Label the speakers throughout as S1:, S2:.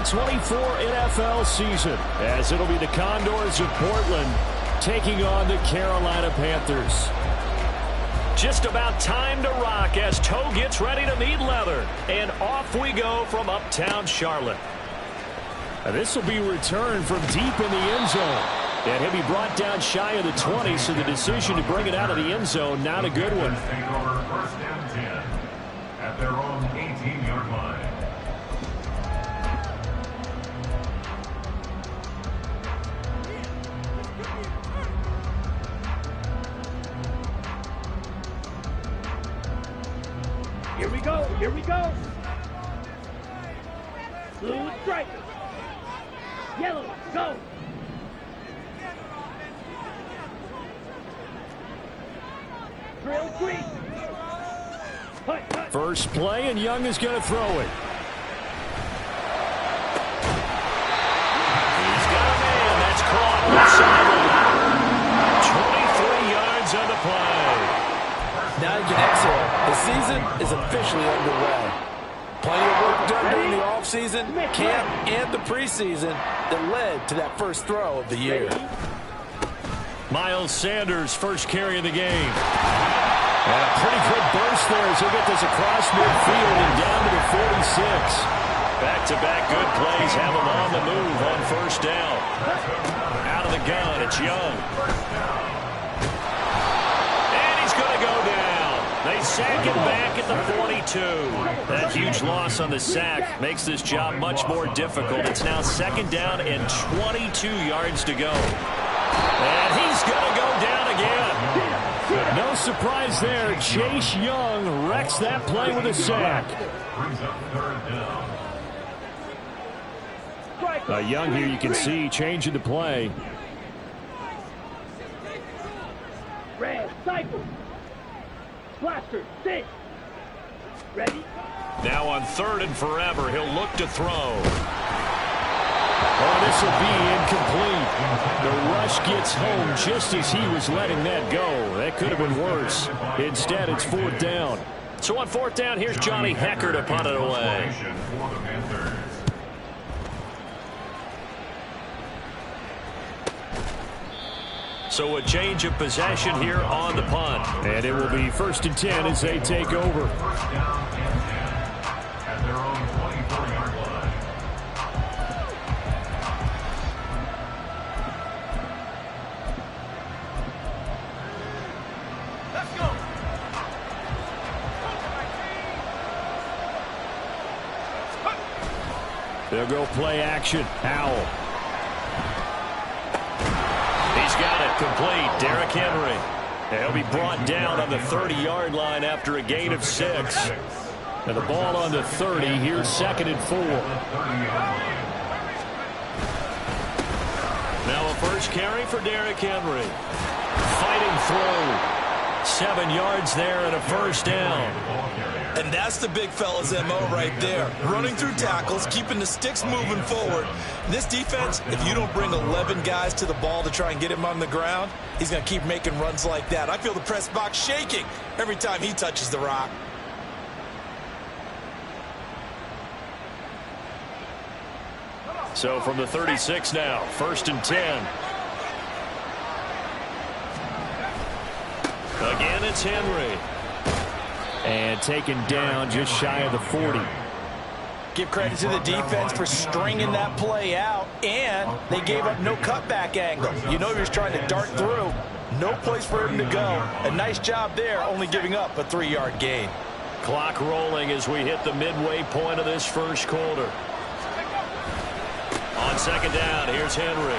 S1: 2024 NFL season, as it'll be the Condors of Portland taking on the Carolina Panthers. Just about time to rock as Toe gets ready to meet leather. And off we go from uptown Charlotte. This will be returned from deep in the end zone. And he'll be brought down shy of the 20, so the decision to bring it out of the end zone, not a good one.
S2: First and 10 at their own 18-yard line.
S3: Here we go, here we go. Blue stripe. Yellow, go. Drill green.
S1: First play, and Young is going to throw it.
S4: He's got a man. That's caught on the sideline. 23 yards on the play.
S5: Now you can exhale. The season is officially underway. Plenty of work done during the offseason, camp, and the preseason that led to that first throw of the year.
S1: Miles Sanders, first carry of the game. And a pretty good burst there as he'll get this across midfield and down to the 46.
S4: Back-to-back good plays have him on the move on first down. Out of the gun, it's Young. And he's going to go down. They sack him back at the 42. That huge loss on the sack makes this job much more difficult. It's now second down and 22 yards to go. And he's going to go down again.
S1: No surprise there. Chase Young wrecks that play with a sack. Young here, you can see, changing the play.
S3: Red, cycle. Blaster, sit. Ready?
S4: Now on third and forever, he'll look to throw.
S1: Oh, this will be incomplete. The rush gets home just as he was letting that go. That could have been worse. Instead, it's fourth down.
S4: So on fourth down, here's Johnny Hecker to punt it away. So a change of possession here on the punt.
S1: And it will be first and 10 as they take over.
S2: First down and 10 at their own 24-yard line.
S3: Let's go.
S1: They'll go play action. Howell.
S4: He's got it complete. Derrick Henry. He'll be brought down on the 30-yard line after a gain of 6.
S1: And the ball on the 30. Here's second and 4.
S4: Now a first carry for Derrick Henry. Fighting through. 7 yards there and a first down.
S5: And that's the big fella's MO right there. Running through tackles, keeping the sticks moving forward. This defense, if you don't bring 11 guys to the ball to try and get him on the ground, he's going to keep making runs like that. I feel the press box shaking every time he touches the rock.
S4: So from the 36 now, first and 10. Again, it's Henry.
S1: And taken down just shy of the 40.
S5: Give credit to the defense for stringing that play out, and they gave up no cutback angle. You know he was trying to dart through. No place for him to go. A nice job there, only giving up a 3-yard gain.
S4: Clock rolling as we hit the midway point of this first quarter. On second down, here's Henry.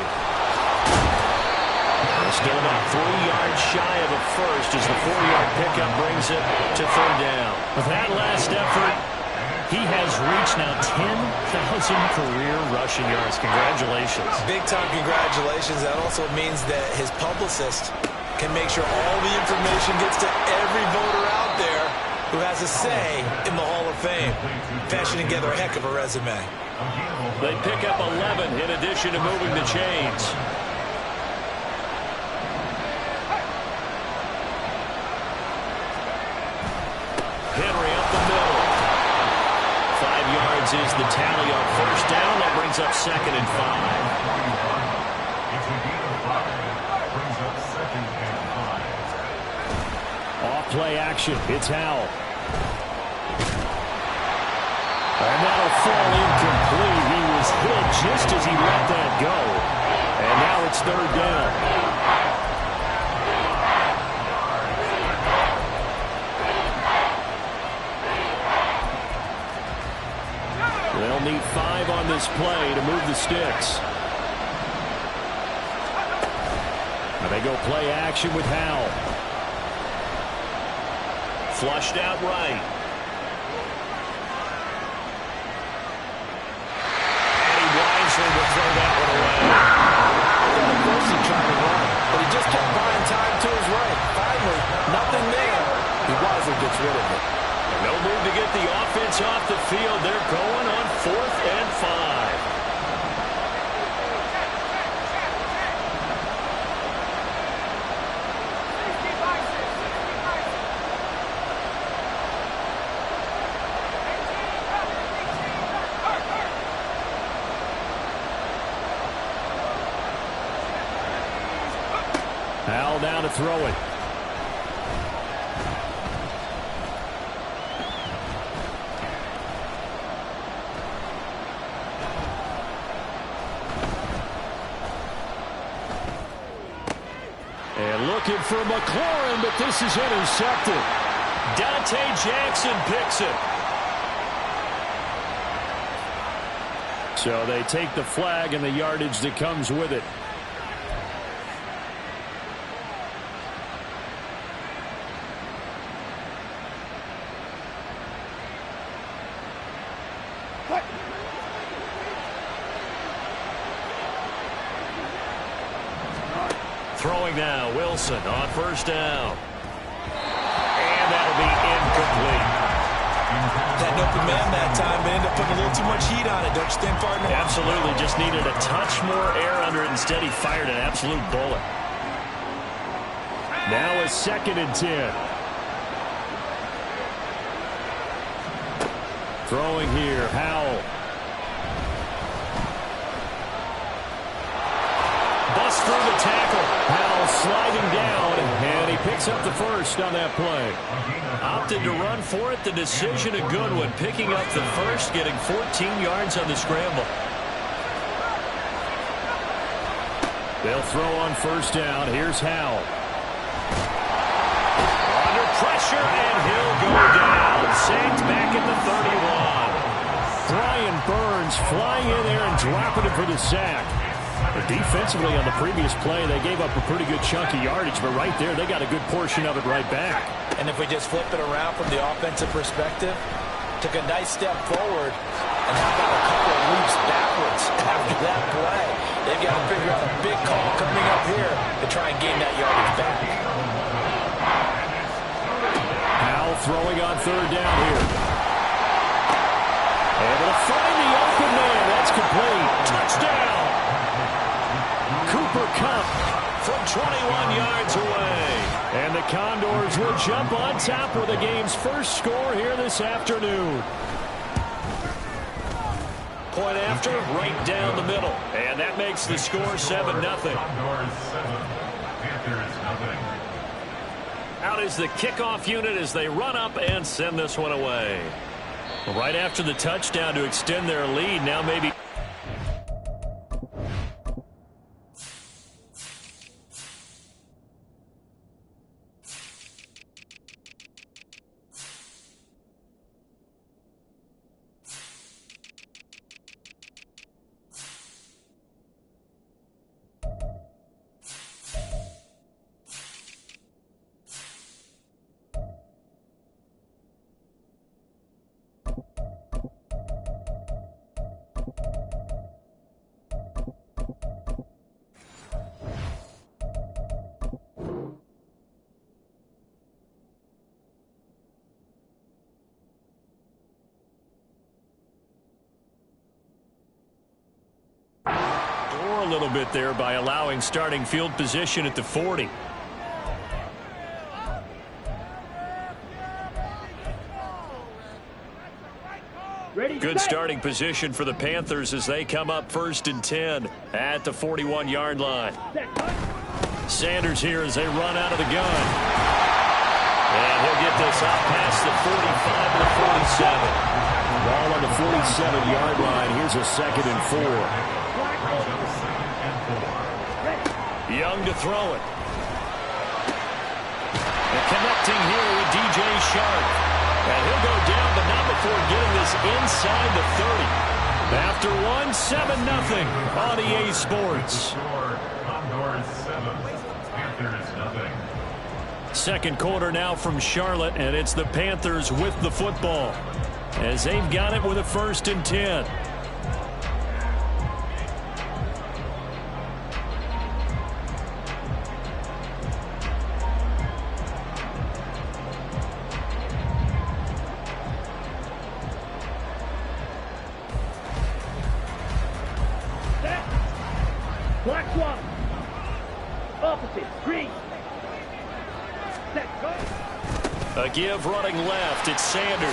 S4: Still about 3 yards shy of a first as the 4-yard pickup brings it to third down.
S1: With that last effort, he has reached now 10,000 career rushing yards. Congratulations.
S5: Big-time congratulations. That also means that his publicist can make sure all the information gets to every voter out there who has a say in the Hall of Fame. Fashioning together a heck of a resume.
S4: They pick up 11 in addition to moving the chains. Henry up the middle. 5 yards is the tally on first down. They'll bring brings up 2nd and 5.
S2: It's a gain of 5. Brings up 2nd and 5.
S1: Off play action. It's Howell. And that'll fall incomplete. He was hit just as he let that go. And now it's 3rd down. They'll need 5 on this play to move the sticks. And they go play action with Howell.
S4: Flushed out right. And he wisely will throw that one away.
S5: Of course he tried to run, but he just kept buying time to his right. Finally, nothing there. He wisely gets rid of it.
S4: And no move to get the offense off the field. They're going on 4th and 5.
S1: Howell down to throw it. And looking for McLaurin, but this is intercepted.
S4: Dante Jackson picks it.
S1: So they take the flag and the yardage that comes with it.
S4: Throwing now, Wilson on 1st down. And that'll be incomplete.
S5: That open man that time, but ended up putting a little too much heat on it, don't you think, partner?
S4: Absolutely, just needed a touch more air under it. Instead, he fired an absolute bullet.
S1: Now a 2nd and 10. Throwing here, Howell.
S4: Bust through the tackle.
S1: Howell sliding down, and he picks up the 1st on that play.
S4: Opted to run for it. The decision a good one. Picking up the 1st, getting 14 yards on the scramble.
S1: They'll throw on 1st down. Here's Howell.
S4: Under pressure, and he'll go down. Sacked back at the 31.
S1: Brian Burns flying in there and dropping it for the sack. But defensively on the previous play, they gave up a pretty good chunk of yardage, but right there, they got a good portion of it right back.
S5: And if we just flip it around from the offensive perspective, took a nice step forward, and how about a couple of leaps backwards after that play? They've got to figure out a big call coming up here to try and gain that yardage back.
S1: Howell throwing on 3rd down here. Able to find the open man. That's complete. Touchdown. Cooper Kupp from 21 yards away. And the Condors will jump on top with the game's first score here this afternoon.
S4: Point after, right down the middle. And that makes the score 7-0.
S2: Condors 7, Panthers 0.
S4: Out is the kickoff unit as they run up and send this one away. Right after the touchdown to extend their lead, now maybe... A little bit there by allowing starting field position at the 40.
S3: Ready,
S4: Good starting position for the Panthers as they come up 1st and 10 at the 41-yard line. Sanders here as they run out of the gun. And he'll get this up past the 45 to the 47.
S1: Ball on the 47-yard line. Here's a 2nd and 4.
S4: Young to throw it. And connecting here with DJ Sharp. And he'll go down, but not before getting this inside the 30. After 1, 7-0 on EA Sports.
S2: Condors 7, Panthers 0.
S1: Second quarter now from Charlotte, and it's the Panthers with the football as they've got it with a 1st and 10.
S3: Black swap. Opposite. Green. Set. Go.
S4: A give running left. It's Sanders.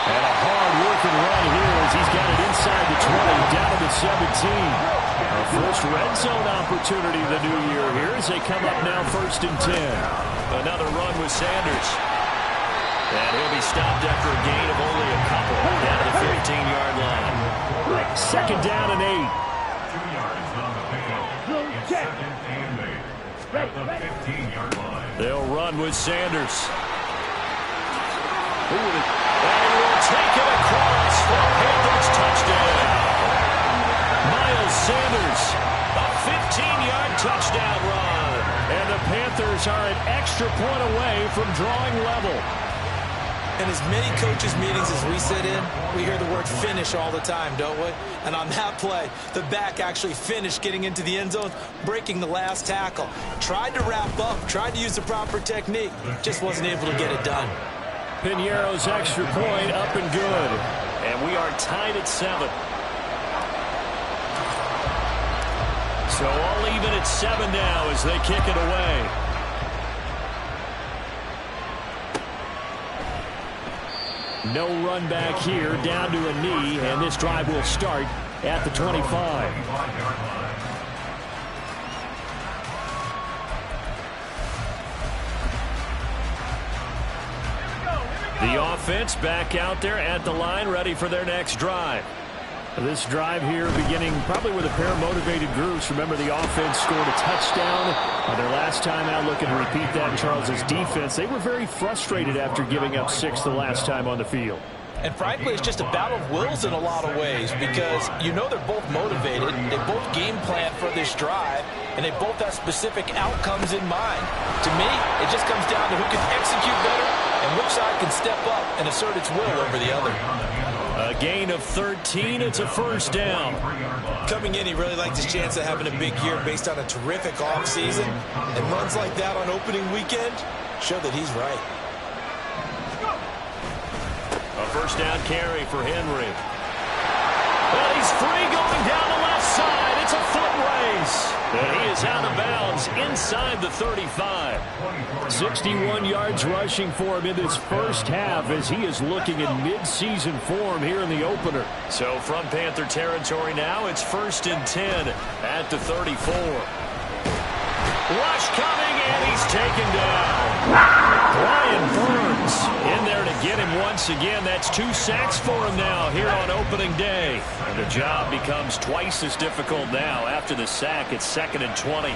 S1: And a hard-working run here as he's got it inside the 20, down to the 17. Our first red zone opportunity of the new year here as they come up now 1st and 10.
S4: Another run with Sanders. And he'll be stopped after a gain of only a couple down to the 15-yard line.
S1: 2nd down and 8.
S2: 2 yards on the pickup. It's 2nd and 8 at the 15-yard line.
S4: They'll run with Sanders. And will take it across for a Panthers touchdown. Miles Sanders, a 15-yard touchdown run.
S1: And the Panthers are an extra point away from drawing level.
S5: In as many coaches' meetings as we sit in, we hear the word finish all the time, don't we? And on that play, the back actually finished getting into the end zone, breaking the last tackle. Tried to wrap up, tried to use the proper technique, just wasn't able to get it done.
S1: Piñeiro's extra point up and good.
S4: And we are tied at 7.
S1: So all even at 7 now as they kick it away. No run back here, down to a knee, and this drive will start at the 25. The offense back out there at the line, ready for their next drive. This drive here beginning probably with a pair of motivated groups. Remember, the offense scored a touchdown their last time out. Looking to repeat that in Charles's defense. They were very frustrated after giving up 6 the last time on the field.
S5: And frankly, it's just a battle of wills in a lot of ways because you know they're both motivated. They both game plan for this drive, and they both have specific outcomes in mind. To me, it just comes down to who can execute better and which side can step up and assert its will over the other.
S1: A gain of 13. It's a 1st down.
S5: Coming in, he really liked his chance of having a big year based on a terrific offseason. And runs like that on opening weekend show that he's right.
S4: A 1st down carry for Henry. Well, he's free going down the left side. It's a foot race. And he is out of bounds inside the 35.
S1: 61 yards rushing for him in this first half as he is looking in mid-season form here in the opener.
S4: So from Panther territory now, it's 1st and 10 at the 34. Rush coming, and he's taken down. Brian Burns in there to get him once again. That's 2 sacks for him now here on opening day. And the job becomes twice as difficult now after the sack. It's 2nd and 20.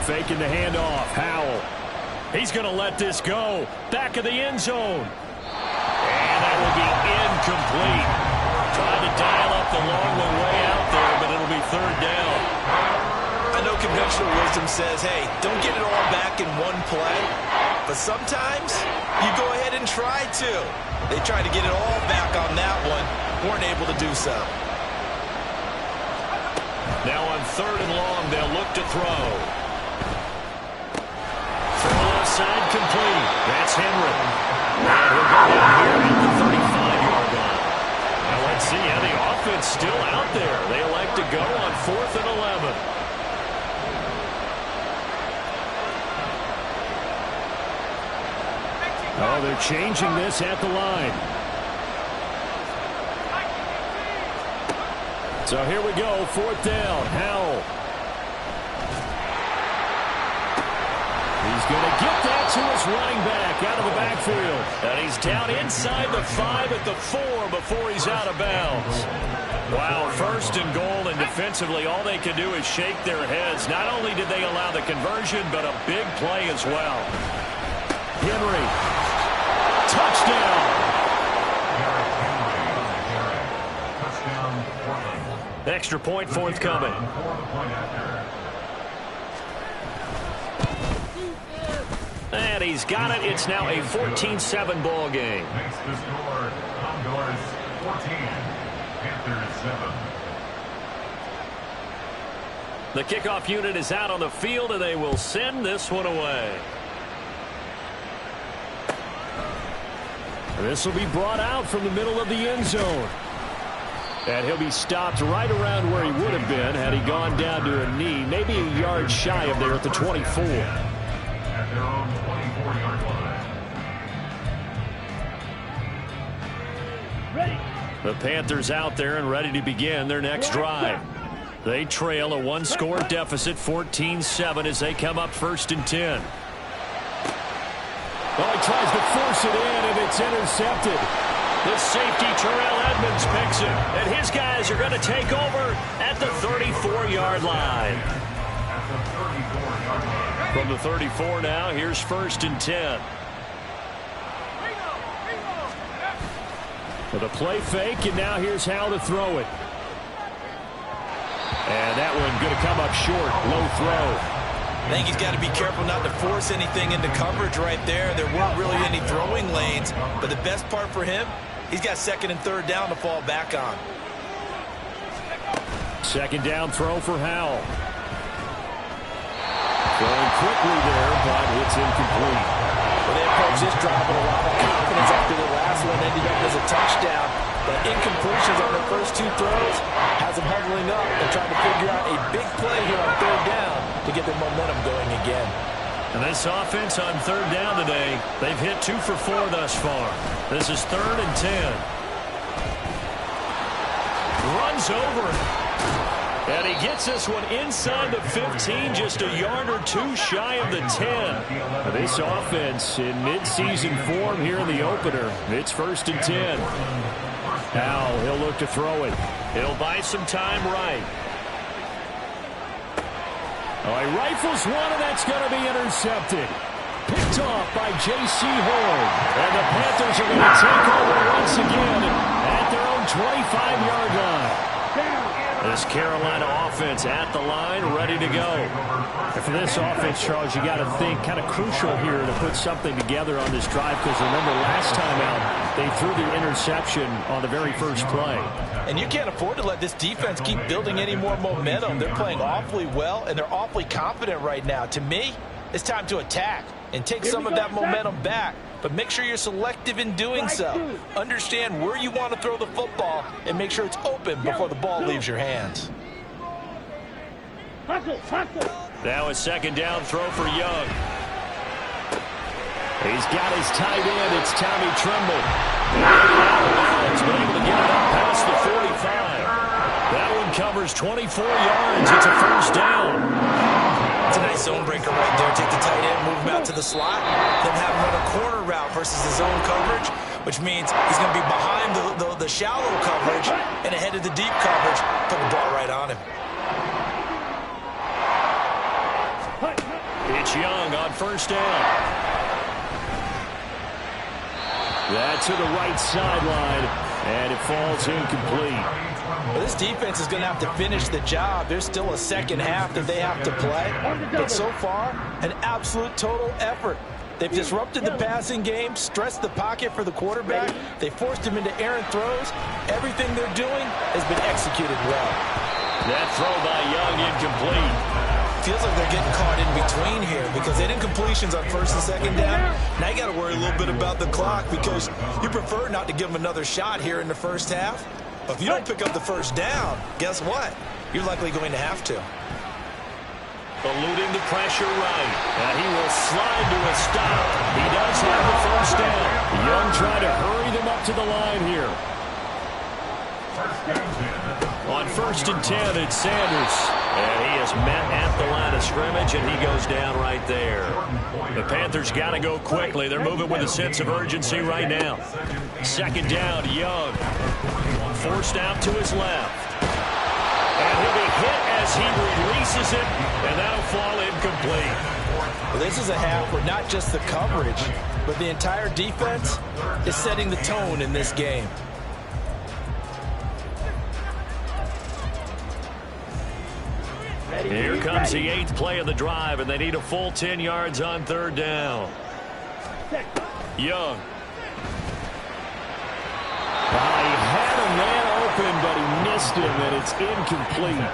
S1: Faking the handoff. Howell. He's going to let this go. Back of the end zone.
S4: And that will be incomplete. Trying to dial up the long way out there, but it'll be 3rd down.
S5: I know conventional wisdom says, hey, don't get it all back in one play. But sometimes you go ahead and try to. They tried to get it all back on that one. Weren't able to do so.
S4: Now on 3rd and long, they'll look to throw. Throw left side complete. That's Henry. And he'll go down here at the 35-yard line. Now let's see how the offense still out there. They elect to go on 4th and 11.
S1: Oh, they're changing this at the line. So here we go, 4th down. Howell. He's going to get that to his running back out of the backfield.
S4: And he's down inside the 5 at the 4 before he's out of bounds. Wow, 1st and goal, and defensively all they can do is shake their heads. Not only did they allow the conversion, but a big play as well.
S1: Henry. Touchdown.
S4: Extra point forthcoming. And he's got it. It's now a 14-7 ball game.
S2: Makes the score Condors 14, Panthers 7.
S4: The kickoff unit is out on the field, and they will send this one away.
S1: This will be brought out from the middle of the end zone. And he'll be stopped right around where he would have been had he gone down to a knee, maybe a yard shy of there at the 24.
S2: At their own 24-yard line.
S3: Ready.
S1: The Panthers out there and ready to begin their next drive. They trail a one-score deficit, 14-7, as they come up 1st and 10. Oh, he tries to force it in, and it's intercepted.
S4: The safety, Terrell Edmonds, picks him, and his guys are going to take over at the 34-yard line. From the 34 now, here's 1st and 10.
S1: With a play fake, and now here's how to throw it. And that one going to come up short, low throw.
S5: I think he's got to be careful not to force anything into coverage right there. There weren't really any throwing lanes, but the best part for him, he's got 2nd and 3rd down to fall back on.
S1: 2nd down throw for Howell. Going quickly there, but it's incomplete.
S5: Well, they approached this drive with a lot of confidence after the last one ended up as a touchdown. But incompletions on the first 2 throws has them huddling up and trying to figure out a big play here on 3rd down to get their momentum going again.
S4: And this offense on 3rd down today, they've hit 2 for 4 thus far. This is 3rd and 10. Runs over. And he gets this one inside the 15, just a yard or 2 shy of the 10.
S1: This offense in midseason form here in the opener. It's 1st and 10. Now he'll look to throw it.
S4: He'll buy some time right.
S1: Oh, he rifles one, and that's going to be intercepted. Picked off by J.C. Horn. And the Panthers are going to take over once again at their own 25-yard line. This Carolina offense at the line, ready to go. And for this offense, Charles, you got to think kind of crucial here to put something together on this drive, because remember last time out, they threw the interception on the very first play.
S5: And you can't afford to let this defense keep building any more momentum. They're playing awfully well, and they're awfully confident right now. To me, it's time to attack and take some of that momentum back. But make sure you're selective in doing so. Understand where you want to throw the football and make sure it's open before the ball leaves your hands.
S4: Now a 2nd down throw for Young.
S1: He's got his tight end. It's Tommy Tremble. He's been able to get it up past the 45. That one covers 24 yards. It's a 1st down.
S5: It's a nice zone breaker right there. Take the tight end, move him out to the slot, then have him run a corner route versus the zone coverage, which means he's going to be behind the shallow coverage and ahead of the deep coverage. Put the ball right on him.
S4: It's Young on 1st down.
S1: That's to the right sideline, and it falls incomplete.
S5: Well, this defense is going to have to finish the job. There's still a 2nd half that they have to play. But so far, an absolute total effort. They've disrupted the passing game, stressed the pocket for the quarterback. They forced him into errant throws. Everything they're doing has been executed well.
S4: That throw by Young incomplete.
S5: Feels like they're getting caught in between here because they didn't incompletions on 1st and 2nd down. Now you got to worry a little bit about the clock because you prefer not to give them another shot here in the 1st half. But if you don't pick up the 1st down, guess what? You're likely going to have to.
S4: Eluding the pressure right. And he will slide to a stop. He does have the 1st down.
S1: Young trying to hurry them up to the line here.
S4: On 1st and 10. It's Sanders. And he is met at the line of scrimmage, and he goes down right there. The Panthers got to go quickly. They're moving with a sense of urgency right now. 2nd down, Young. Forced out to his left. And he'll be hit as he releases it, and that'll fall incomplete.
S5: Well, this is a half where not just the coverage, but the entire defense is setting the tone in this game.
S4: Here comes the 8th play of the drive, and they need a full 10 yards on 3rd down. Young.
S1: He had a man open, but he missed him, and it's incomplete.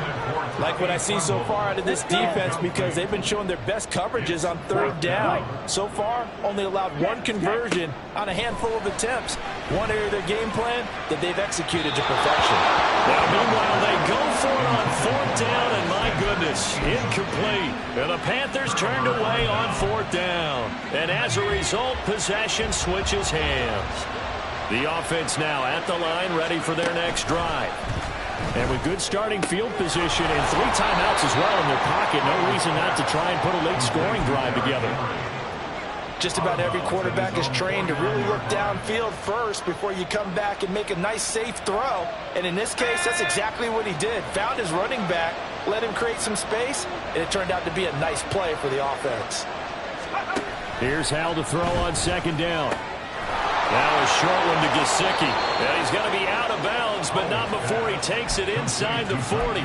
S5: Like what I see so far out of this defense, because they've been showing their best coverages on 3rd down. So far, only allowed 1 conversion on a handful of attempts. One area of their game plan that they've executed to perfection.
S4: Now, meanwhile, they go for it on 4th down, and my goodness, incomplete. And the Panthers turned away on 4th down. And as a result, possession switches hands. The offense now at the line, ready for their next drive.
S1: And with good starting field position and 3 timeouts as well in their pocket, no reason not to try and put a late scoring drive together.
S5: Just about every quarterback is trained to really look downfield first before you come back and make a nice, safe throw. And in this case, that's exactly what he did. Found his running back, let him create some space, and it turned out to be a nice play for the offense.
S1: Here's Hal to throw on 2nd down.
S4: Now a short one to Gesicki. And he's going to be out of bounds, but not before he takes it inside the 40.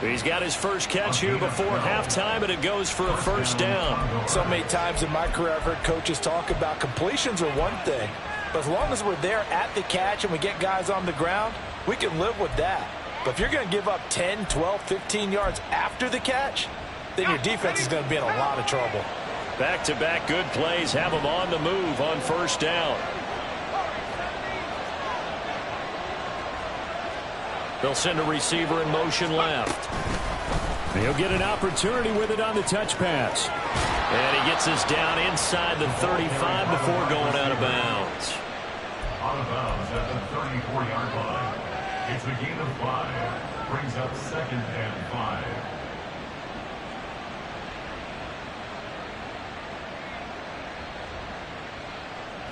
S4: He's got his first catch here before halftime, and it goes for a 1st down.
S5: So many times in my career I've heard coaches talk about completions are one thing, but as long as we're there at the catch and we get guys on the ground, we can live with that. But if you're going to give up 10, 12, 15 yards after the catch, then your defense is going to be in a lot of trouble.
S4: Back-to-back good plays have them on the move on 1st down. They'll send a receiver in motion left.
S1: He'll get an opportunity with it on the touch pass.
S4: And he gets us down inside the 35 before going out of bounds.
S2: Out of bounds at the 34-yard line. It's a gain of 5. Brings up 2nd and 5.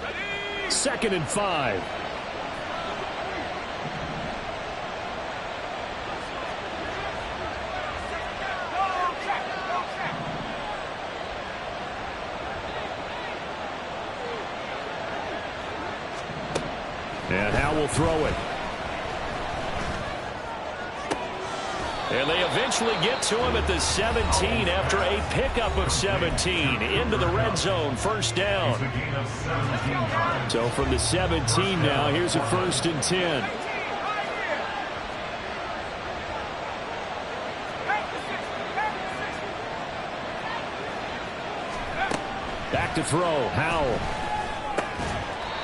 S1: Ready? 2nd and 5. And Hal will throw it.
S4: And they eventually get to him at the 17 after a pickup of 17 into the red zone. 1st down.
S1: So from the 17 now, here's a 1st and 10. Back to throw, Howell.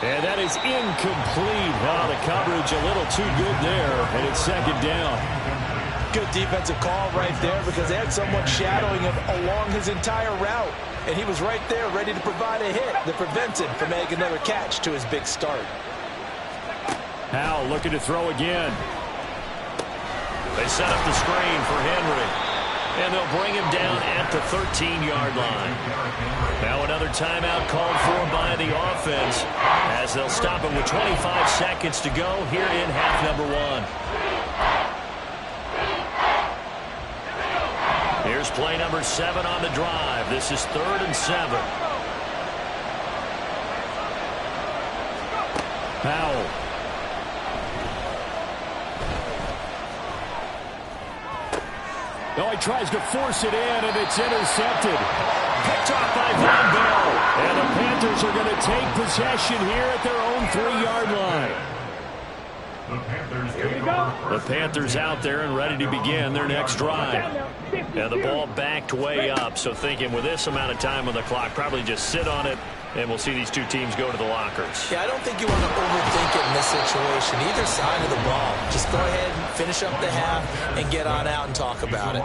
S1: And that is incomplete. Oh, the coverage a little too good there, and it's 2nd down.
S5: Good defensive call right there because they had someone shadowing him along his entire route. And he was right there ready to provide a hit that prevents him from making another catch to his big start.
S1: Howell looking to throw again.
S4: They set up the screen for Henry. And they'll bring him down at the 13-yard line. Now another timeout called for by the offense as they'll stop him with 25 seconds to go here in half number 1. Here's play number 7 on the drive. This is 3rd and 7.
S1: Howell. Oh, he tries to force it in, and it's intercepted. Picked off by Von Bell. And the Panthers are going to take possession here at their own 3-yard line.
S4: The Panthers out there and ready to begin their next drive. And the ball backed way up, so thinking with this amount of time on the clock, probably just sit on it, and we'll see these two teams go to the lockers.
S5: Yeah, I don't think you want to overthink it in this situation. Either side of the ball. Just go ahead and finish up the half and get on out and talk about it.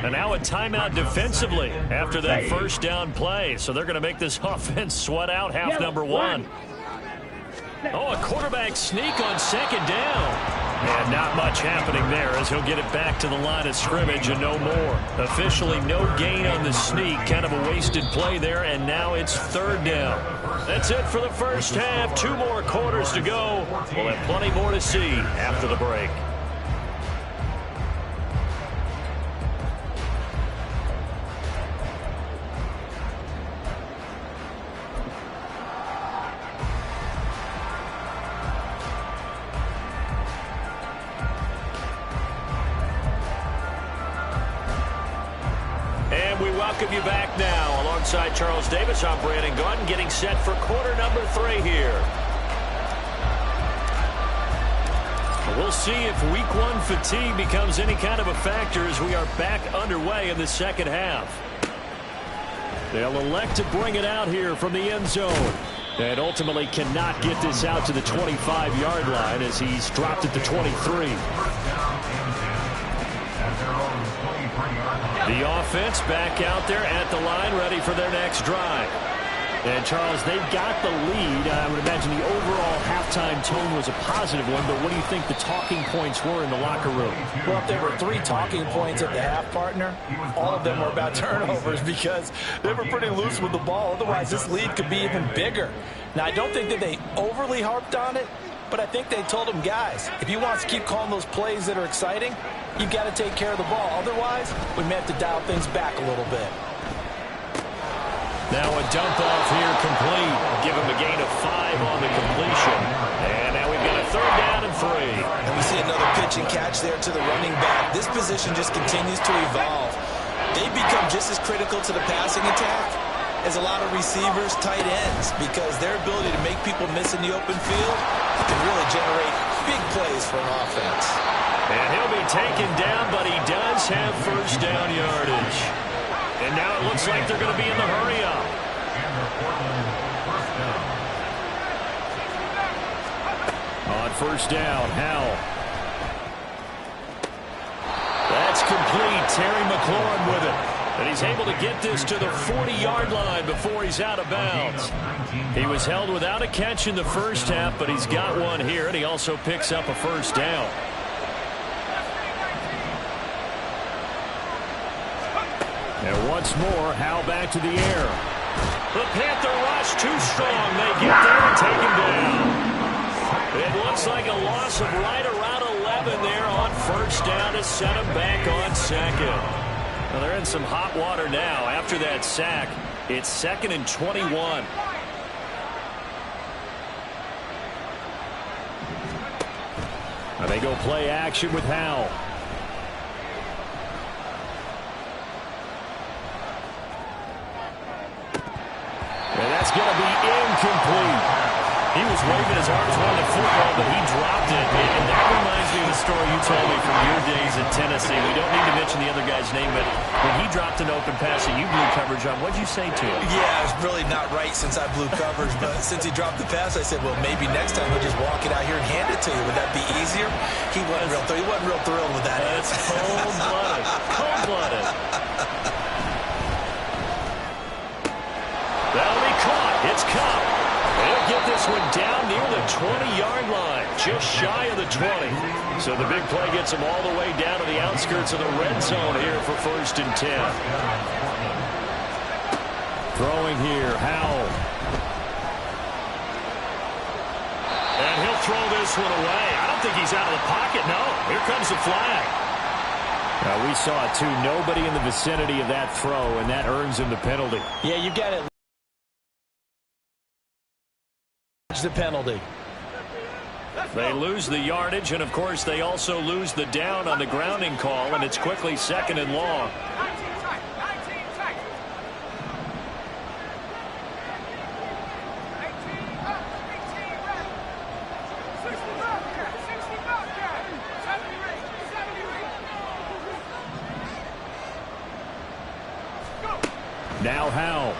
S4: And now a timeout defensively after that 1st down play. So they're going to make this offense sweat out half number 1. Oh, a quarterback sneak on 2nd down.
S1: And not much happening there as he'll get it back to the line of scrimmage and no more. Officially no gain on the sneak. Kind of a wasted play there, and now it's third down. That's it for the first half. 2 more quarters to go. We'll have plenty more to see after the break. Welcome you back now. Alongside Charles Davis, I'm Brandon Gunn, getting set for quarter number 3 here. We'll see if week 1 fatigue becomes any kind of a factor as we are back underway in the second half. They'll elect to bring it out here from the end zone. And ultimately cannot get this out to the 25-yard line as he's dropped at the 23. The offense back out there at the line, ready for their next drive. And, Charles, they've got the lead. I would imagine the overall halftime tone was a positive one, but what do you think the talking points were in the locker room?
S5: Well, if there were 3 talking points at the half, partner, all of them were about turnovers because they were pretty loose with the ball. Otherwise, this lead could be even bigger. Now, I don't think that they overly harped on it, but I think they told them, guys, if you want us to keep calling those plays that are exciting, you've got to take care of the ball. Otherwise, we may have to dial things back a little bit.
S1: Now a dump off here complete. Give him a gain of 5 on the completion. And now we've got a third down and 3.
S5: And we see another pitch and catch there to the running back. This position just continues to evolve. They become just as critical to the passing attack as a lot of receivers, tight ends, because their ability to make people miss in the open field can really generate big plays for an offense.
S1: And he'll be taken down, but he does have first down yardage. And now it looks like they're going to be in the hurry-up. On first down, Howell. That's complete. Terry McLaurin with it. And he's able to get this to the 40-yard line before he's out of bounds. He was held without a catch in the first half, but he's got one here, and he also picks up a first down. And once more, Howell back to the air. The Panther rush too strong. They get there and take him down. It looks like a loss of right around 11 there on first down to set him back on second. Well, they're in some hot water now. After that sack, it's 2nd and 21. Now they go play action with Howell. And that's going to be incomplete. He was waving his arms around the football, but he dropped it. And that reminds me of the story you told me from your days at Tennessee. We don't need to mention the other guy's name, but when he dropped an open pass that you blew coverage on, what did you say to him?
S5: Yeah, it's really not right since I blew coverage, but since he dropped the pass, I said, well, maybe next time he'll just walk it out here and hand it to you. Would that be easier? He wasn't real thrilled with that.
S1: That's cold-blooded. Cold-blooded. That'll be caught. It's caught. They'll get this one down near the 20-yard line, just shy of the 20. So the big play gets them all the way down to the outskirts of the red zone here for 1st and 10. Throwing here, Howell. And he'll throw this one away. I don't think he's out of the pocket. No, here comes the flag. Now we saw it too. Nobody in the vicinity of that throw, and that earns him the penalty.
S5: Yeah, you got it. The penalty.
S1: They lose the yardage, and of course they also lose the down on the grounding call, and it's quickly 2nd and long. Now Howell.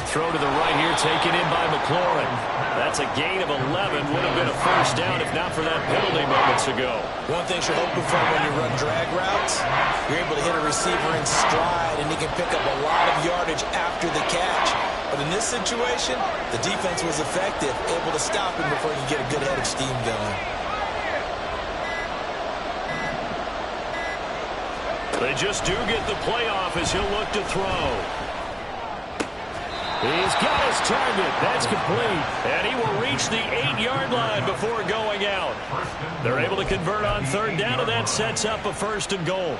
S1: Throw to the right here, taken in by McLaurin. That's a gain of 11. Would have been a first down if not for that penalty moments ago.
S5: One thing you're hoping for when you run drag routes, you're able to hit a receiver in stride, and he can pick up a lot of yardage after the catch. But in this situation, the defense was effective, able to stop him before he could get a good head of steam going.
S1: They just do get the playoff as he'll look to throw. He's got his target. That's complete. And he will reach the 8-yard line before going out. They're able to convert on third down, and that sets up a 1st and goal.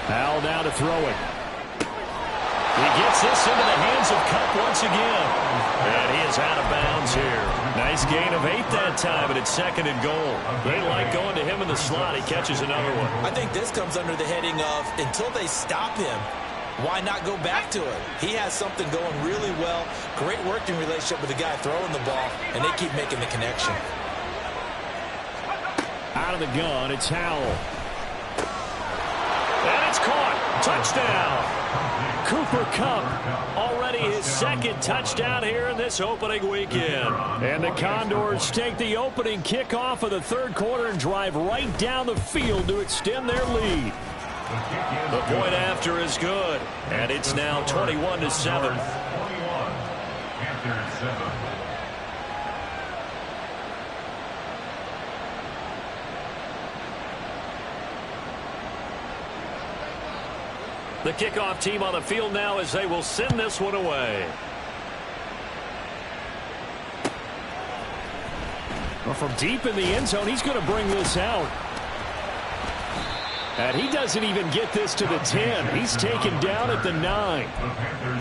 S1: Powell now to throw it. He gets this into the hands of Cup once again. And he is out of bounds here. Nice gain of 8 that time, and it's 2nd and goal. They like going to him in the slot. He catches another one.
S5: I think this comes under the heading of, until they stop him, why not go back to it? He has something going really well. Great working relationship with the guy throwing the ball, and they keep making the connection.
S1: Out of the gun, it's Howell. And it's caught. Touchdown. Cooper Kupp, already his 2nd touchdown here in this opening weekend. And the Condors take the opening kickoff of the 3rd quarter and drive right down the field to extend their lead. The point after is good, and it's now 21-7.
S2: Panthers 7.
S1: The kickoff team on the field now as they will send this one away. Well, from deep in the end zone, he's going to bring this out. And he doesn't even get this to the 10. He's taken down at the 9.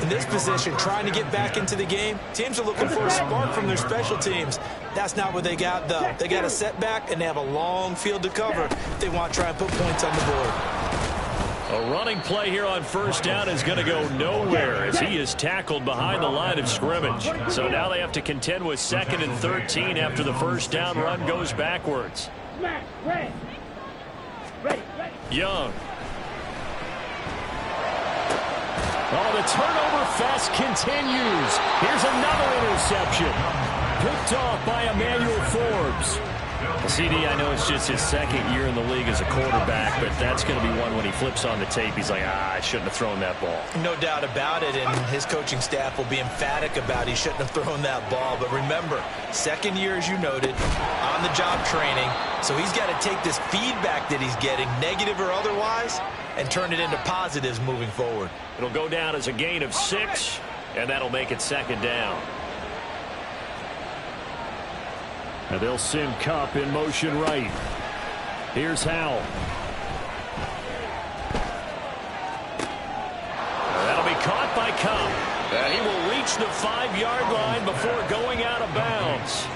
S5: In this position, trying to get back into the game, teams are looking for a spark from their special teams. That's not what they got, though. They got a setback, and they have a long field to cover if they want to try and put points on the board.
S1: A running play here on 1st down is going to go nowhere as he is tackled behind the line of scrimmage. So now they have to contend with 2nd and 13 after the 1st down run goes backwards. Young. Oh, the turnover fest continues. Here's another interception. Picked off by Emmanuel Forbes. CD, I know it's just his 2nd year in the league as a quarterback, but that's going to be one when he flips on the tape. He's like, I shouldn't have thrown that ball.
S5: No doubt about it, and his coaching staff will be emphatic about he shouldn't have thrown that ball. But remember, 2nd year, as you noted, on-the-job training, so he's got to take this feedback that he's getting, negative or otherwise, and turn it into positives moving forward.
S1: It'll go down as a gain of 6, and that'll make it 2nd down. And they'll send Kupp in motion right. Here's Howell. That'll be caught by Kupp. And he will reach the 5-yard line before going out of bounds.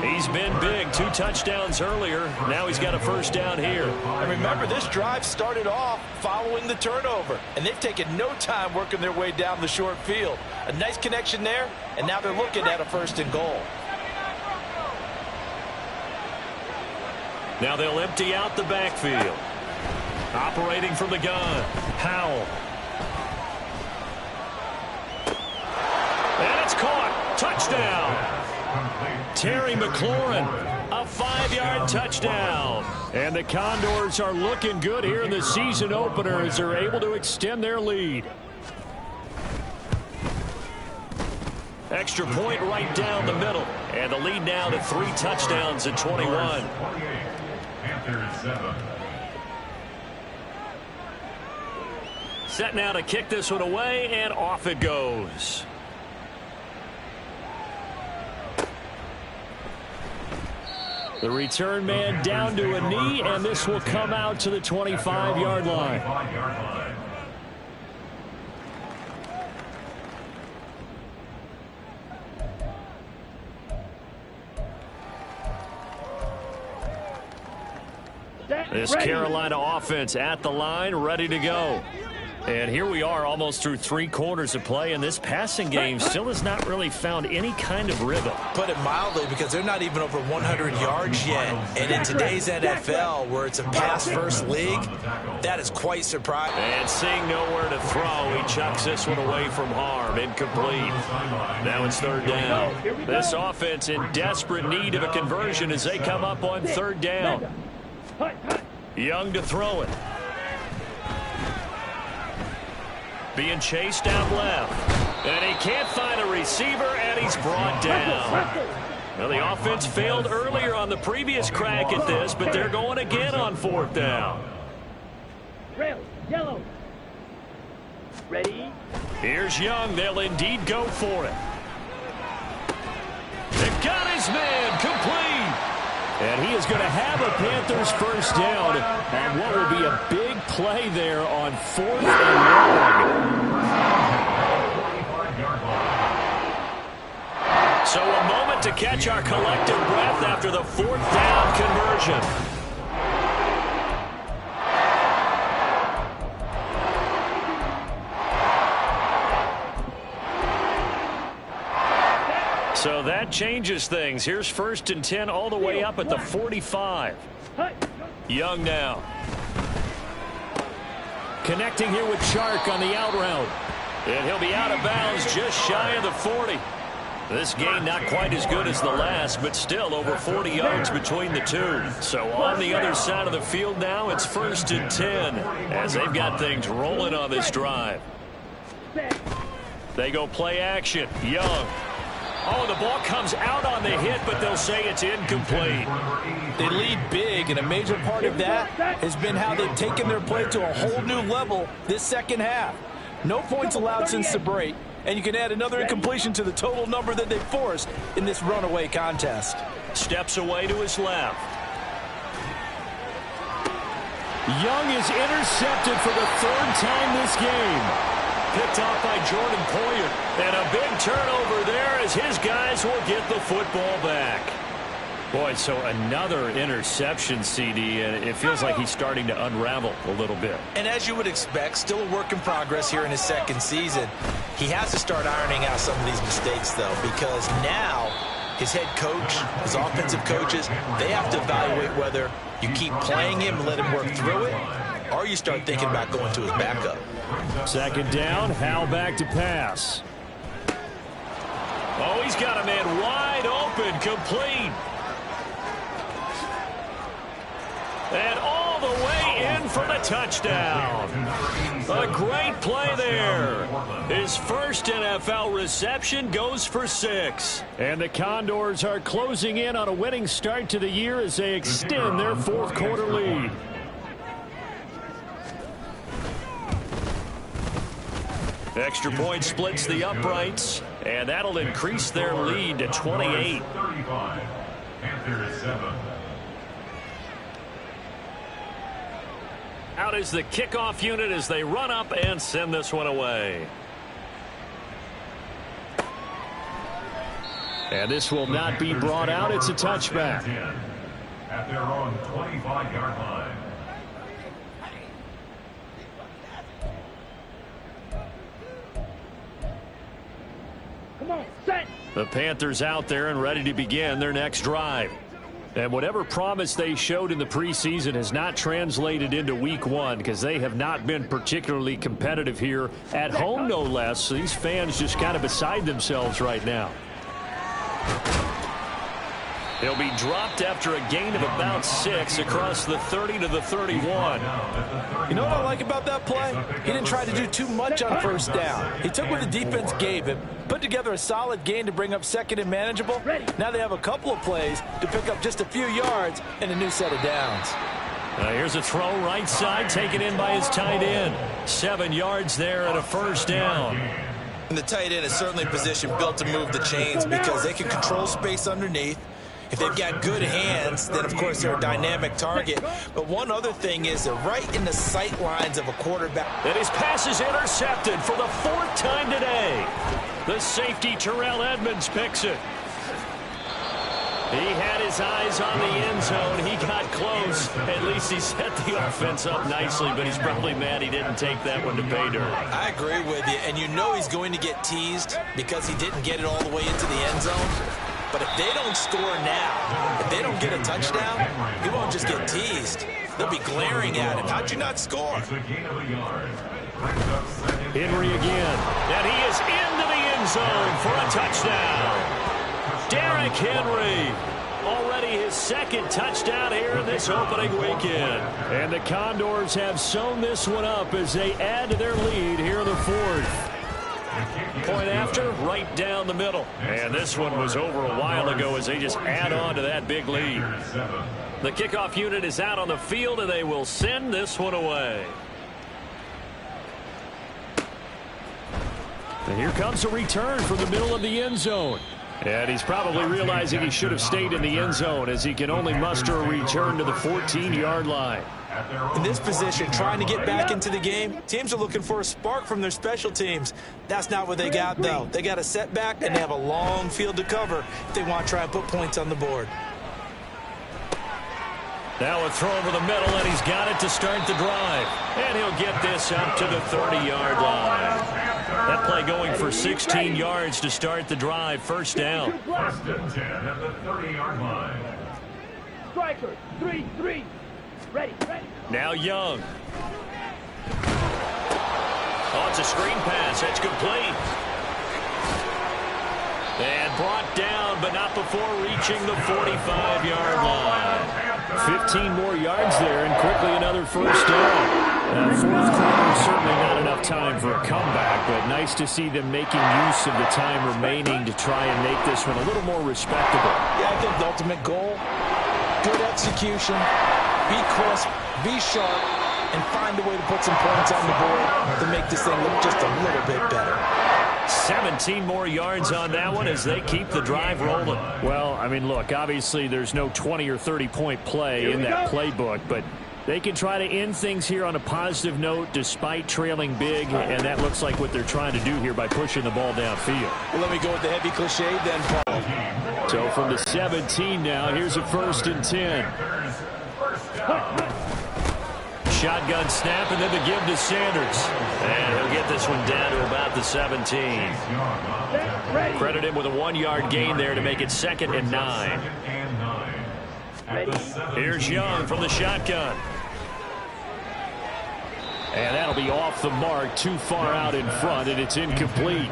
S1: He's been big. 2 touchdowns earlier. Now he's got a 1st down here.
S5: And remember, this drive started off following the turnover, and they've taken no time working their way down the short field. A nice connection there, and now they're looking at a 1st and goal.
S1: Now they'll empty out the backfield. Operating from the gun, Howell. And it's caught. Touchdown. Terry McLaurin, a 5-yard touchdown. And the Condors are looking good here in the season opener as they're able to extend their lead. Extra point right down the middle. And the lead now to 3 touchdowns at 21.
S2: Panthers 7.
S1: Set now to kick this one away, and off it goes. The return man down to a knee, and this will come out to the 25-yard line. This Carolina offense at the line, ready to go. And here we are almost through 3 quarters of play, and this passing game still has not really found any kind of rhythm.
S5: Put it mildly, because they're not even over 100 yards yet. And in today's NFL, where it's a pass-first league, that is quite surprising.
S1: And seeing nowhere to throw, he chucks this one away from harm. Incomplete. Now it's 3rd down. This offense in desperate need of a conversion as they come up on 3rd down. Young to throw it.
S4: Being chased out left. And he can't find a receiver, and he's brought down. Well, the offense failed earlier on the previous crack at this, but they're going again on 4th down.
S3: Red, yellow. Ready?
S4: Here's Young. They'll indeed go for it. They've got his man complete. And he is going to have a Panthers first down on what will be a big play there on 4th and long. So a moment to catch our collective breath after the 4th down conversion. So that changes things. Here's 1st and 10 all the way up at the 45. Young now. Connecting here with Chark on the out route. And he'll be out of bounds just shy of the 40. This gain not quite as good as the last, but still over 40 yards between the two. So on the other side of the field now, it's 1st and 10 as they've got things rolling on this drive. They go play action. Young. Oh, the ball comes out on the hit, but they'll say it's incomplete.
S5: They lead big, and a major part of that has been how they've taken their play to a whole new level this second half. No points allowed since the break, and you can add another incompletion to the total number that they forced in this runaway contest.
S4: Steps away to his left. Young is intercepted for the 3rd time this game. Picked off by Jordan Poyer. And a big turnover there as his guys will get the football back. Boy, so another interception, CD, and it feels like he's starting to unravel a little bit.
S5: And as you would expect, still a work in progress here in his 2nd season. He has to start ironing out some of these mistakes, though, because now his head coach, his offensive coaches, they have to evaluate whether you keep playing him and let him work through it, or you start thinking about going to his backup.
S4: 2nd down, Howell back to pass. Oh, he's got a man wide open, complete. And all the way in for the touchdown. A great play there. His first NFL reception goes for 6. And the Condors are closing in on a winning start to the year as they extend their 4th quarter lead. Extra point splits the uprights, and that'll increase their lead to 28. Out is the kickoff unit as they run up and send this one away. And this will not be brought out. It's a touchback.
S2: At their own 25-yard line.
S3: Come on, set.
S4: The Panthers out there and ready to begin their next drive. And whatever promise they showed in the preseason has not translated into week 1 because they have not been particularly competitive here at home, no less. So these fans just kind of beside themselves right now. He'll be dropped after a gain of about 6 across the 30 to the 31.
S5: You know what I like about that play? He didn't try to do too much on 1st down. He took what the defense gave him, put together a solid gain to bring up 2nd and manageable. Now they have a couple of plays to pick up just a few yards and a new set of downs.
S4: Here's a throw right side, taken in by his tight end. 7 yards there and a 1st down.
S5: And the tight end is certainly a position built to move the chains because they can control space underneath. If they've got good hands, then, of course, they're a dynamic target. But one other thing is they're right in the sight lines of a quarterback.
S4: And his pass is intercepted for the 4th time today. The safety, Terrell Edmonds, picks it. He had his eyes on the end zone. He got close. At least he set the offense up nicely, but he's probably mad he didn't take that one to pay dirt.
S5: I agree with you, and you know he's going to get teased because he didn't get it all the way into the end zone. But if they don't score now, if they don't get a touchdown, he won't just get teased. They'll be glaring at him. How'd you not score?
S4: Henry again. And he is into the end zone for a touchdown. Derrick Henry. already his second touchdown here in this opening weekend.
S1: And the Condors have sewn this one up as they add to their lead here in the fourth.
S4: Point after, right down the middle. And this one was over a while ago as they just add on to that big lead. The kickoff unit is out on the field, and they will send this one away.
S1: And here comes a return from the middle of the end zone. And he's probably realizing he should have stayed in the end zone as he can only muster a return to the 14-yard line.
S5: In this position, trying to get back into the game, teams are looking for a spark from their special teams. That's not what they got, though. They got a setback, and they have a long field to cover if they want to try and put points on the board.
S4: Now a throw over the middle, and he's got it to start the drive. And he'll get this up to the 30-yard line. That play going for 16 yards to start the drive. First down.
S2: First and 10 at the 30-yard line.
S3: Striker, 3-3. Ready.
S4: Now Young. Oh, it's a screen pass. That's complete. And brought down, but not before reaching the 45-yard line.
S1: 15 more yards there, and quickly another first down. Fourth quarter, certainly not enough time for a comeback, but nice to see them making use of the time remaining to try and make this one a little more respectable.
S5: Yeah, I think the ultimate goal, good execution, be crisp, be sharp, and find a way to put some points on the board to make this thing look just a little bit better.
S4: 17 more yards on that one as they keep the drive rolling.
S1: Well, I mean, look, obviously there's no 20 or 30-point play in that playbook, but they can try to end things here on a positive note despite trailing big, and that looks like what they're trying to do here by pushing the ball downfield.
S5: Well, let me go with the heavy cliche then, Paul.
S1: So from the 17 now, here's a first and 10.
S4: Shotgun snap, and then the give to Sanders. And he'll get this one down to about the 17. Credit him with a 1-yard gain there to make it 2nd and 9. Here's Young from the shotgun. And that'll be off the mark, too far out in front, and it's incomplete.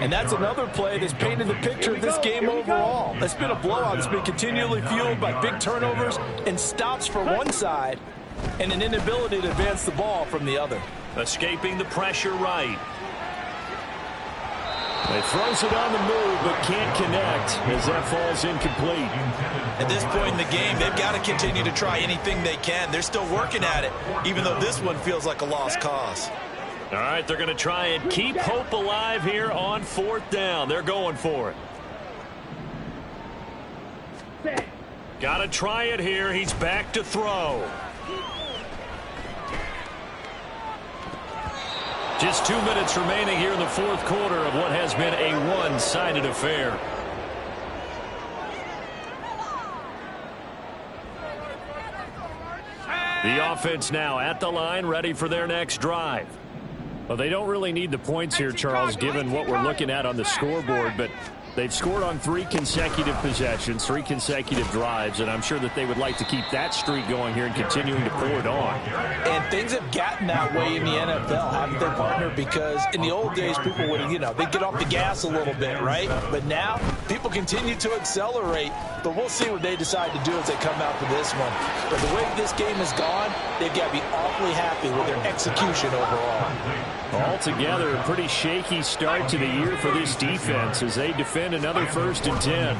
S5: And that's another play that's painted the picture of this game overall. It's been a blowout. It's been continually fueled by big turnovers and stops for one side and an inability to advance the ball from the other.
S4: Escaping the pressure right.
S1: He throws it on the move, but can't connect as that falls incomplete.
S5: At this point in the game, they've got to continue to try anything they can. They're still working at it, even though this one feels like a lost cause.
S4: All right, they're going to try and keep hope alive here on 4th down. They're going for it. Got to try it here. He's back to throw. Just 2 minutes remaining here in the fourth quarter of what has been a one-sided affair. The offense now at the line, ready for their next drive. Well, they don't really need the points here, Charles, given what we're looking at on the scoreboard, but they've scored on 3 consecutive possessions, 3 consecutive drives, and I'm sure that they would like to keep that streak going here and continuing to pour it on.
S5: And things have gotten that way in the NFL, haven't they, partner? Because in the old days, people would, they'd get off the gas a little bit, right? But now, people continue to accelerate. But we'll see what they decide to do as they come out for this one. But the way this game has gone, they've got to be awfully happy with their execution overall.
S1: Altogether, a pretty shaky start to the year for this defense as they defend another 1st and 10.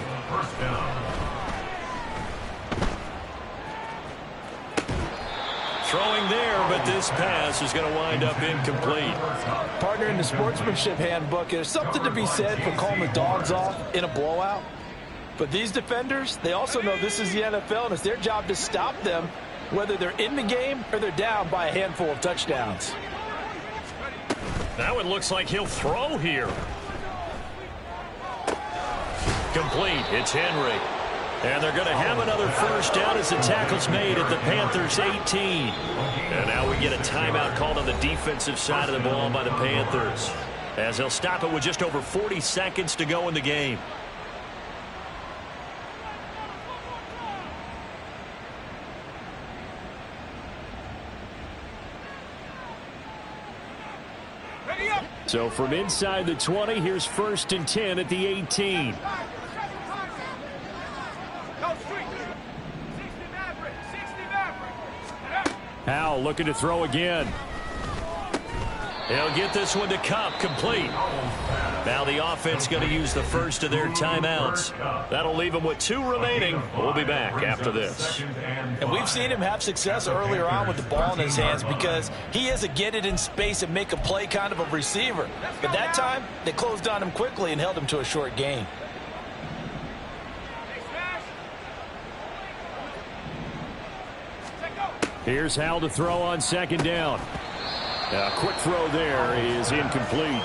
S4: Throwing there, but this pass is going to wind up incomplete.
S5: Partner, in the sportsmanship handbook, there's something to be said for calling the dogs off in a blowout. But these defenders, they also know this is the NFL, and it's their job to stop them, whether they're in the game or they're down by a handful of touchdowns.
S4: That one looks like he'll throw here. Complete. It's Henry. And they're going to have another first down as the tackle's made at the Panthers 18. And now we get a timeout called on the defensive side of the ball by the Panthers, as they'll stop it with just over 40 seconds to go in the game.
S1: So from inside the 20, here's 1st and 10 at the 18. Howell looking to throw again.
S4: He'll get this one to Cup, complete. Now the offense going to use the first of their timeouts. That'll leave them with 2 remaining. We'll be back after this.
S5: And we've seen him have success earlier on with the ball in his hands because he is a get it in space and make a play kind of a receiver. But that time, they closed on him quickly and held him to a short gain.
S1: Here's Howell to throw on second down. A quick throw there is incomplete.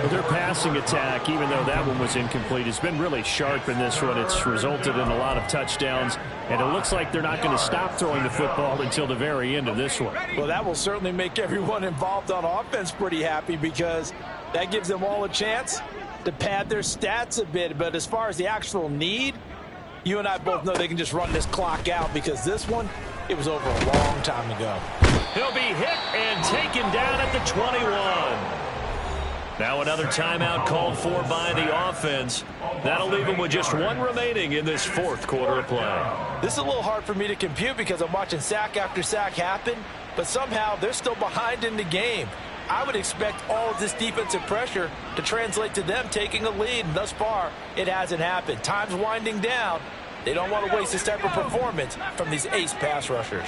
S1: But their passing attack, even though that one was incomplete, has been really sharp in this one. It's resulted in a lot of touchdowns, and it looks like they're not going to stop throwing the football until the very end of this one.
S5: Well, that will certainly make everyone involved on offense pretty happy because that gives them all a chance to pad their stats a bit. But as far as the actual need, you and I both know they can just run this clock out because this one, it was over a long time ago.
S4: He'll be hit and taken down at the 21. Now another timeout called for by the offense. That'll leave them with just 1 remaining in this 4th quarter of play.
S5: This is a little hard for me to compute because I'm watching sack after sack happen, but somehow they're still behind in the game. I would expect all of this defensive pressure to translate to them taking a lead, and thus far, it hasn't happened. Time's winding down. They don't want to waste this type of performance from these ace pass rushers.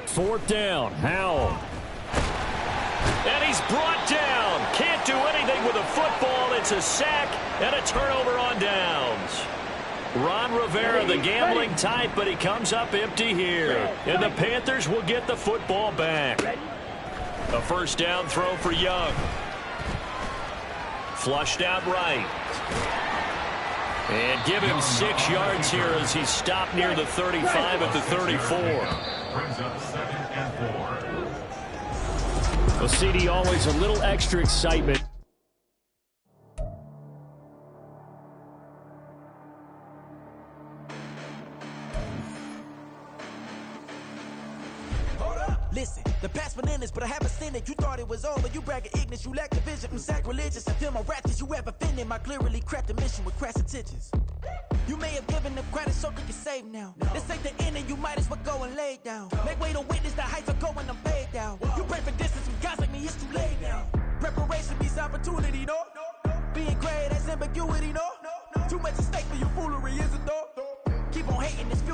S1: Fourth down, Howell.
S4: And he's brought down. Can't do anything with a football. It's a sack and a turnover on downs. Ron Rivera, the gambling type, but he comes up empty here. And the Panthers will get the football back. A first down throw for Young. Flushed out right. And give him 6 yards here as he's stopped near the 35 at the 34.
S2: Brings up 2nd and 4.
S1: Well, CD, always a little extra excitement.
S6: Listen, the past bananas, but I haven't seen it. You thought it was over. You bragging ignorance. You lack the vision from sacrilegious. I feel my raptors. You ever offended my clearly crafted mission with crass intentions. You may have given them credit so they can save now. This ain't the end and you might as well go and lay down. Make way to witness the heights are going, I'm paid down. You pray for distance from guys like me, it's too late now. Preparation means opportunity, no? Being great has ambiguity, no? Too much at stake for your foolery, is it though? Keep on hating this fuel.